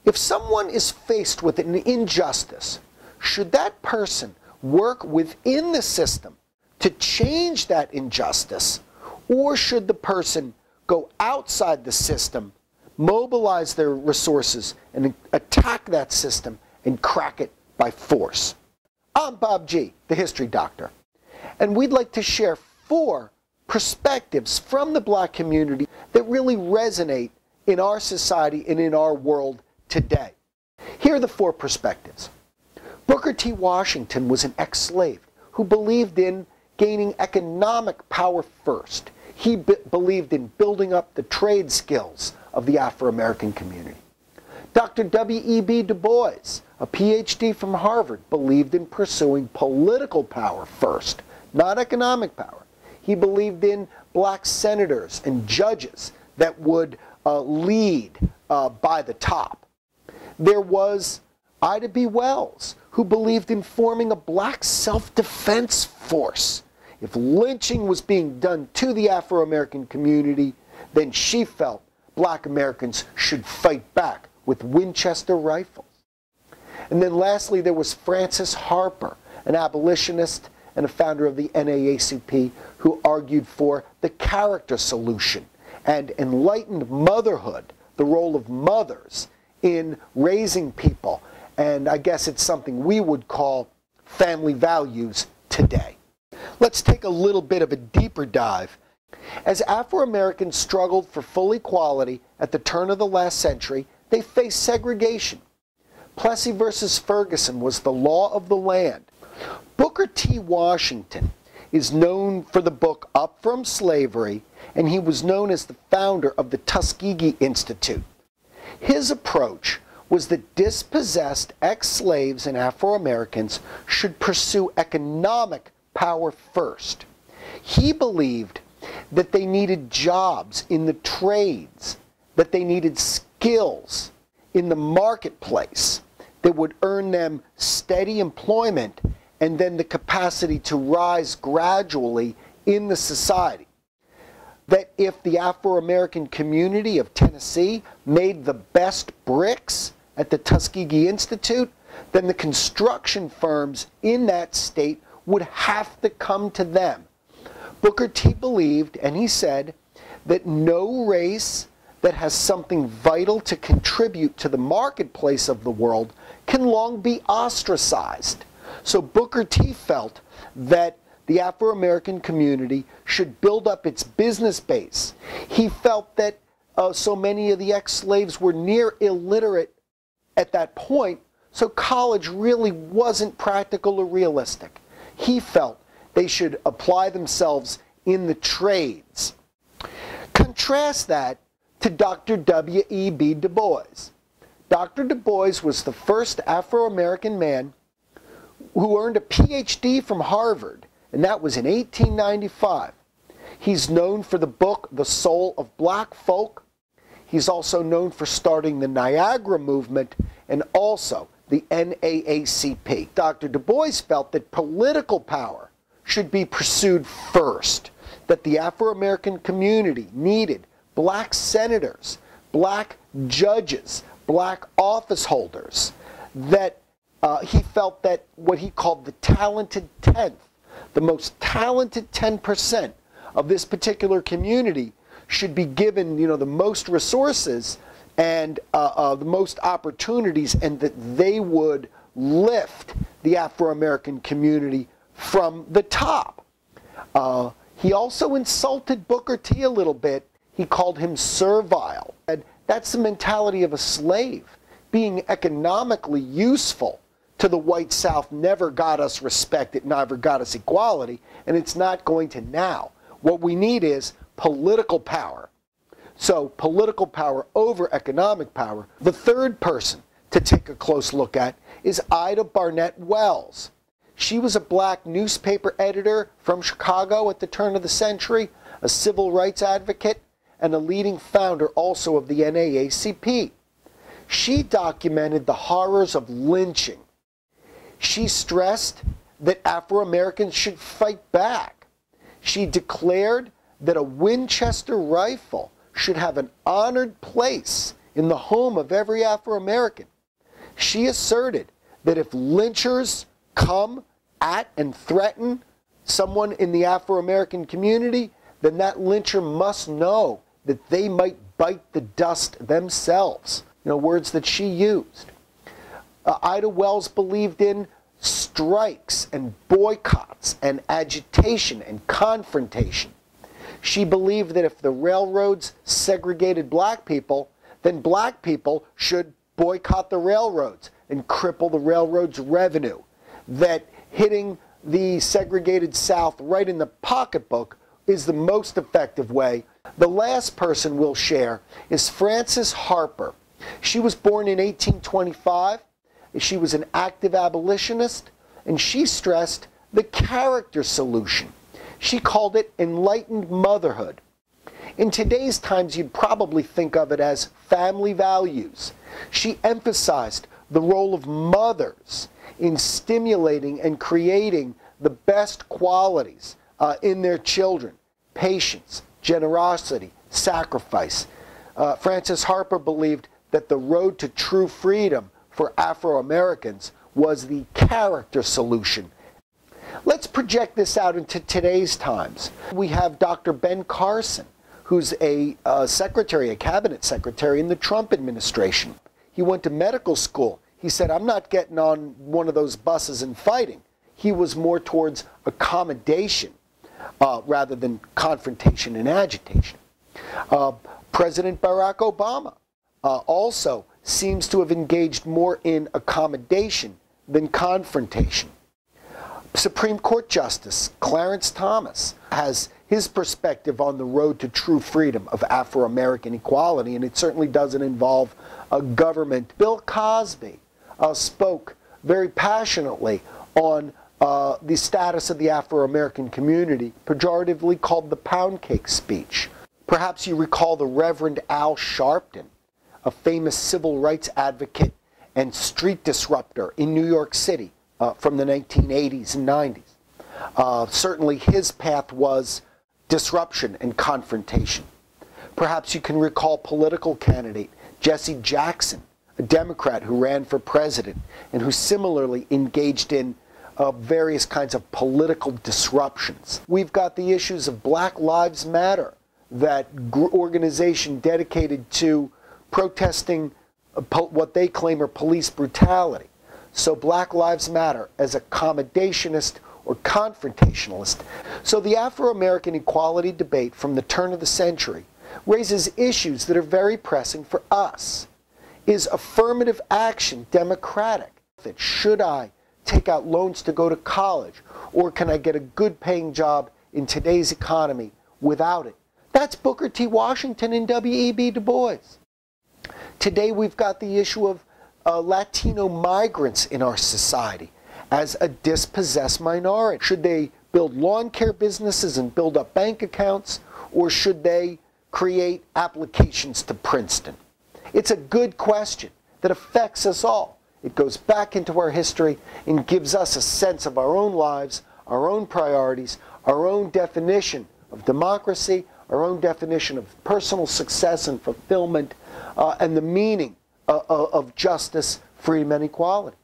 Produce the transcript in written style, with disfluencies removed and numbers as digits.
If someone is faced with an injustice, should that person work within the system to change that injustice, or should the person go outside the system, mobilize their resources, and attack that system and crack it by force? I'm Bob G., the History Doctor, and we'd like to share 4 perspectives from the black community that really resonate in our society and in our world today. Here are the 4 perspectives. Booker T. Washington was an ex-slave who believed in gaining economic power first. He believed in building up the trade skills of the Afro-American community. Dr. W.E.B. Du Bois, a PhD from Harvard, believed in pursuing political power first, not economic power. He believed in black senators and judges that would lead by the top. There was Ida B. Wells, who believed in forming a black self-defense force. If lynching was being done to the Afro-American community, then she felt black Americans should fight back with Winchester rifles. And then lastly, there was Frances Harper, an abolitionist and a founder of the NAACP, who argued for the character solution and enlightened motherhood, the role of mothers in raising people. And I guess it's something we would call family values today. Let's take a little bit of a deeper dive. As Afro-Americans struggled for full equality at the turn of the last century, they faced segregation. Plessy versus Ferguson was the law of the land. Booker T. Washington is known for the book Up From Slavery, and he was known as the founder of the Tuskegee Institute. His approach was that dispossessed ex-slaves and Afro-Americans should pursue economic power first. He believed that they needed jobs in the trades, that they needed skills in the marketplace that would earn them steady employment and then the capacity to rise gradually in the society. That if the Afro-American community of Tennessee made the best bricks at the Tuskegee Institute, then the construction firms in that state would have to come to them. Booker T. believed, and he said, that no race that has something vital to contribute to the marketplace of the world can long be ostracized. So Booker T. felt that the Afro-American community should build up its business base. He felt that so many of the ex-slaves were near illiterate at that point, so college really wasn't practical or realistic. He felt they should apply themselves in the trades. Contrast that to Dr. W.E.B. Du Bois. Dr. Du Bois was the first Afro-American man who earned a PhD from Harvard, and that was in 1895. He's known for the book The Soul of Black Folk. He's also known for starting the Niagara movement and also the NAACP. Dr. Du Bois felt that political power should be pursued first, that the Afro-American community needed black senators, black judges, black office holders, that he felt that what he called the talented 10th, the most talented 10% of this particular community should be given, the most resources and the most opportunities, and that they would lift the Afro-American community from the top. He also insulted Booker T. a little bit. He called him servile. And that's the mentality of a slave. Being economically useful to the white South never got us respect, it never got us equality, and it's not going to now. What we need is political power. So political power over economic power. The third person to take a close look at is Ida Barnett Wells. She was a black newspaper editor from Chicago at the turn of the century, a civil rights advocate, and a leading founder also of the NAACP. She documented the horrors of lynching. She stressed that Afro-Americans should fight back. She declared that a Winchester rifle should have an honored place in the home of every Afro-American. She asserted that if lynchers come at and threaten someone in the Afro-American community, then that lyncher must know that they might bite the dust themselves. Words that she used. Ida Wells believed in strikes and boycotts and agitation and confrontation. She believed that if the railroads segregated black people, then black people should boycott the railroads and cripple the railroads' revenue. That hitting the segregated South right in the pocketbook is the most effective way. The last person we'll share is Frances Harper. She was born in 1825. She was an active abolitionist, and she stressed the character solution. She called it enlightened motherhood. In today's times, you'd probably think of it as family values. She emphasized the role of mothers in stimulating and creating the best qualities in their children: patience, generosity, sacrifice. Frances Harper believed that the road to true freedom for Afro-Americans was the character solution. Let's project this out into today's times. We have Dr. Ben Carson, who's a cabinet secretary in the Trump administration. He went to medical school. He said, I'm not getting on one of those buses and fighting. He was more towards accommodation rather than confrontation and agitation. President Barack Obama also seems to have engaged more in accommodation than confrontation. Supreme Court Justice Clarence Thomas has his perspective on the road to true freedom of Afro-American equality, and it certainly doesn't involve a government. Bill Cosby spoke very passionately on the status of the Afro-American community, pejoratively called the pound cake speech. Perhaps you recall the Reverend Al Sharpton, a famous civil rights advocate and street disruptor in New York City from the 1980s and 90s. Certainly his path was disruption and confrontation. Perhaps you can recall political candidate Jesse Jackson, a Democrat who ran for president and who similarly engaged in various kinds of political disruptions. We've got the issues of Black Lives Matter, that organization dedicated to protesting what they claim are police brutality. So Black Lives Matter as accommodationist or confrontationalist. So the Afro-American equality debate from the turn of the century raises issues that are very pressing for us. Is affirmative action democratic? Should I take out loans to go to college, or can I get a good paying job in today's economy without it? That's Booker T. Washington and W.E.B. Du Bois. Today we've got the issue of Latino migrants in our society as a dispossessed minority. Should they build lawn care businesses and build up bank accounts, or should they create applications to Princeton? It's a good question that affects us all. It goes back into our history and gives us a sense of our own lives, our own priorities, our own definition of democracy, our own definition of personal success and fulfillment, and the meaning of justice, freedom, and equality.